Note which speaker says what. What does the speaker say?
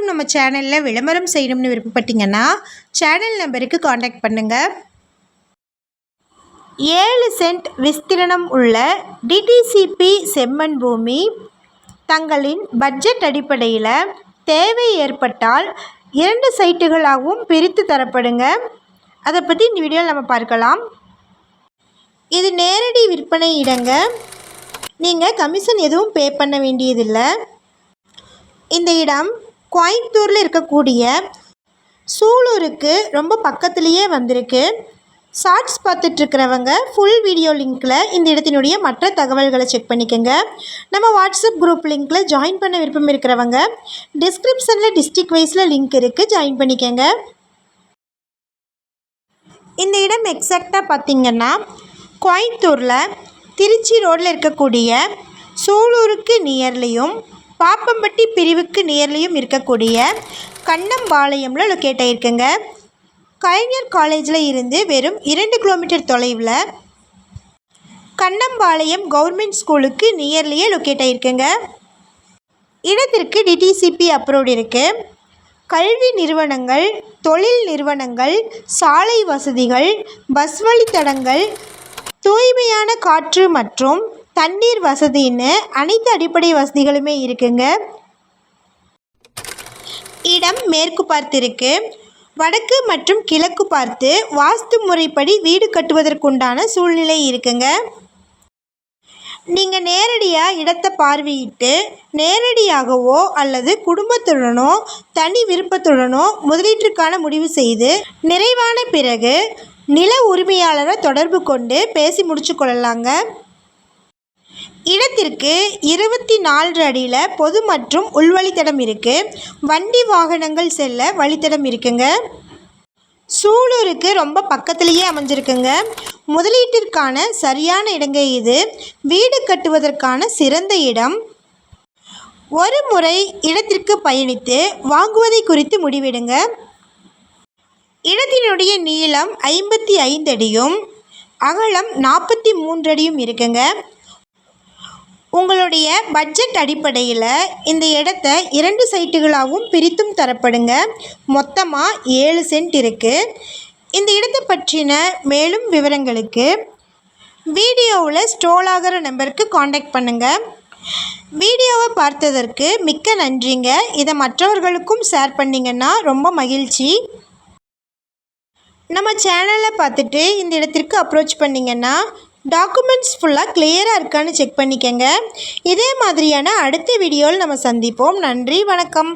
Speaker 1: நம்ம சேனலில் விளம்பரம் செய்யணும்னு விருப்பப்பட்டீங்கன்னா சேனல் நம்பருக்கு காண்டாக்ட் பண்ணுங்கள். 7 சென்ட் விஸ்தீர்ணம் உள்ள டிடிசிபி செம்மண் பூமி தங்களின் பட்ஜெட் அடிப்படையில் தேவை ஏற்பட்டால் 2 சைட்டுகளாகவும் பிரித்து தரப்படுங்க. அதை பற்றி இந்த வீடியோவில் நம்ம பார்க்கலாம். இது நேரடி விற்பனை இடங்க. நீங்கள் கமிஷன் எதுவும் பே பண்ண வேண்டியதில்லை. இந்த இடம் கோயம்புத்தூரில் இருக்கக்கூடிய சூலூருக்கு ரொம்ப பக்கத்துலேயே வந்திருக்கு. ஷார்ட்ஸ் பார்த்துட்ருக்கிறவங்க ஃபுல் வீடியோ லிங்க்கில் இந்த இடத்தினுடைய மற்ற தகவல்களை செக் பண்ணிக்கோங்க. நம்ம வாட்ஸ்அப் குரூப் லிங்க்கில் ஜாயின் பண்ண விருப்பம் இருக்கிறவங்க டிஸ்கிரிப்ஷனில் டிஸ்ட்ரிக்ட் வைஸில் லிங்க் இருக்குது, ஜாயின் பண்ணிக்கோங்க. இந்த இடம் எக்ஸாக்டாக பார்த்திங்கன்னா கோயம்புத்தூரில் திருச்சி ரோட்டில் இருக்கக்கூடிய சூலூருக்கு நியர்லையும் பாப்பம்பட்டி பிரிவுக்கு நியர்லையும் இருக்கக்கூடிய கண்ணம்பாளையமில் லொக்கேட் ஆகிருக்குங்க. கலைஞர் காலேஜில் இருந்து வெறும் 2 கிலோமீட்டர் தொலைவில் கண்ணம்பாளையம் கவர்மெண்ட் ஸ்கூலுக்கு நியர்லியே லொக்கேட் ஆகிருக்குங்க. இடத்திற்கு டிடிசிபி அப்ரூவ்டு இருக்குது. கல்வி நிறுவனங்கள், தொழில் நிறுவனங்கள், சாலை வசதிகள், பஸ் வழித்தடங்கள், தூய்மையான காற்று மற்றும் தண்ணீர் வசதின்னு அனைத்து அடிப்படை வசதிகளுமே இருக்குங்க. இடம் மேற்கு பார்த்து இருக்குது. வடக்கு மற்றும் கிழக்கு பார்த்து வாஸ்து முறைப்படி வீடு கட்டுவதற்குண்டான சூழ்நிலை இருக்குங்க. நீங்கள் நேரடியாக இடத்தை பார்வையிட்டு நேரடியாகவோ அல்லது குடும்பத்துடனோ தனி விருப்பத்துடனோ முதலீட்டிற்கான முடிவு செய்து நிறைவான பிறகு நில உரிமையாளரை தொடர்பு கொண்டு பேசி முடிச்சு கொள்ளலாங்க. இடத்திற்கு 24 அடியில் பொது மற்றும் உள்வழித்தடம் இருக்குது. வண்டி வாகனங்கள் செல்ல வழித்தடம் இருக்குங்க. சூலூருக்கு ரொம்ப பக்கத்துலேயே அமைஞ்சிருக்குங்க. முதலீட்டிற்கான சரியான இடங்க இது. வீடு கட்டுவதற்கான சிறந்த இடம். ஒரு முறை இடத்திற்கு பயணித்து வாங்குவதை குறித்து முடிவெடுங்க. இடத்தினுடைய நீளம் 55 அடியும் அகலம் 43 அடியும் இருக்குங்க. உங்களுடைய பட்ஜெட் அடிப்படையில் இந்த இடத்த 2 சைட்டுகளாகவும் பிரித்தும் தரப்படுங்க. மொத்தமாக 7 சென்ட் இருக்குது. இந்த இடத்தை பற்றின மேலும் விவரங்களுக்கு வீடியோவில் ஸ்க்ரோல் ஆகிற நம்பருக்கு காண்டாக்ட் பண்ணுங்கள். வீடியோவை பார்த்ததற்கு மிக்க நன்றிங்க. இதை மற்றவர்களுக்கும் ஷேர் பண்ணிங்கன்னா ரொம்ப மகிழ்ச்சி. நம்ம சேனலை பார்த்துட்டு இந்த இடத்திற்கு அப்ரோச் பண்ணிங்கன்னா டாக்குமெண்ட்ஸ் ஃபுல்லாக கிளியராக இருக்கான்னு செக் பண்ணிக்கோங்க. இதே மாதிரியான அடுத்த வீடியோவில் நம்ம சந்திப்போம். நன்றி, வணக்கம்.